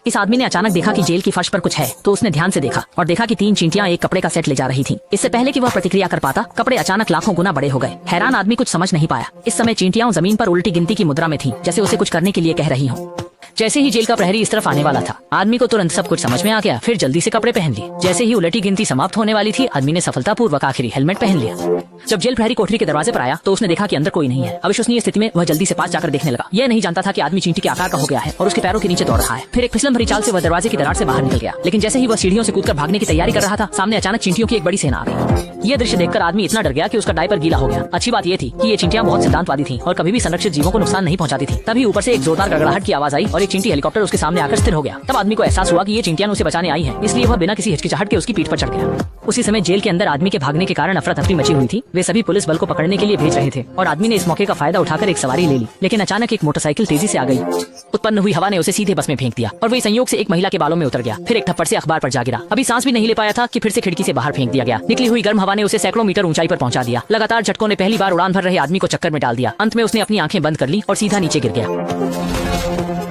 इस आदमी ने अचानक देखा कि जेल की फर्श पर कुछ है, तो उसने ध्यान से देखा और देखा कि 3 चींटियां एक कपड़े का सेट ले जा रही थीं। इससे पहले कि वह प्रतिक्रिया कर पाता, कपड़े अचानक लाखों गुना बड़े हो गए। हैरान आदमी कुछ समझ नहीं पाया। इस समय चींटियां जमीन पर उल्टी गिनती की मुद्रा में थीं, जैसे उसे कुछ करने के लिए कह रही हों। जैसे ही जेल का प्रहरी इस तरफ आने वाला था, आदमी को तुरंत सब कुछ समझ में आ गया। फिर जल्दी से कपड़े पहन लिए। जैसे ही उलटी गिनती समाप्त होने वाली थी, आदमी ने सफलतापूर्वक आखिरी हेलमेट पहन लिया। जब जेल प्रहरी कोठरी के दरवाजे पर आया, तो उसने देखा कि अंदर कोई नहीं है। अविश्वसनीय स्थिति में वह जल्दी से पास जाकर देखने लगा। यह नहीं जानता था कि आदमी चींटी के आकार का हो गया है और उसके पैरों के नीचे दौड़ रहा है। फिर एक फिसलन भरी चाल से वह दरवाजे की दरार से बाहर निकल गया। लेकिन जैसे ही वह सीढ़ियों से कूदकर भागने की तैयारी कर रहा था, सामने अचानक चींटियों की एक बड़ी सेना आ गई। यह दृश्य देखकर आदमी इतना डर गया कि उसका डायपर गीला हो गया। अच्छी बात यह थी कि ये चींटियां बहुत सिद्धांतवादी थीं और कभी भी संरक्षित जीवों को नुकसान नहीं पहुंचाती थीं। तभी ऊपर से एक जोरदार गड़गड़ाहट की आवाज आई और एक चींटी हेलीकॉप्टर उसके सामने आकर स्थिर हो गया। तब आदमी को एहसास हुआ कि ये चींटियां उसे बचाने आई हैं, इसलिए वह बिना किसी हिचकिचाहट के उसकी पीठ पर चढ़ गया। उसी समय जेल के अंदर आदमी के भागने के कारण अफरा तफरी मची हुई थी। वे सभी पुलिस बल को पकड़ने के लिए भेज रहे थे और आदमी ने इस मौके का फायदा उठाकर एक सवारी ले ली। लेकिन अचानक एक मोटरसाइकिल तेजी से आ गई। उत्पन्न हुई हवा ने उसे सीधे बस में फेंक दिया और वही संयोग से एक महिला के बालों में उतर गया। फिर एक थप्पड़ से अखबार पर जा गिरा। अभी सांस भी नहीं ले पाया था कि फिर से खिड़की से बाहर फेंक दिया गया। निकली हुई गर्म हवा ने उसे सैकड़ों मीटर ऊंचाई पर पहुंचा दिया। लगातार झटकों ने पहली बार उड़ान भर रहे आदमी को चक्कर में डाल दिया। अंत में उसने अपनी आंखें बंद कर ली और सीधा नीचे गिर गया।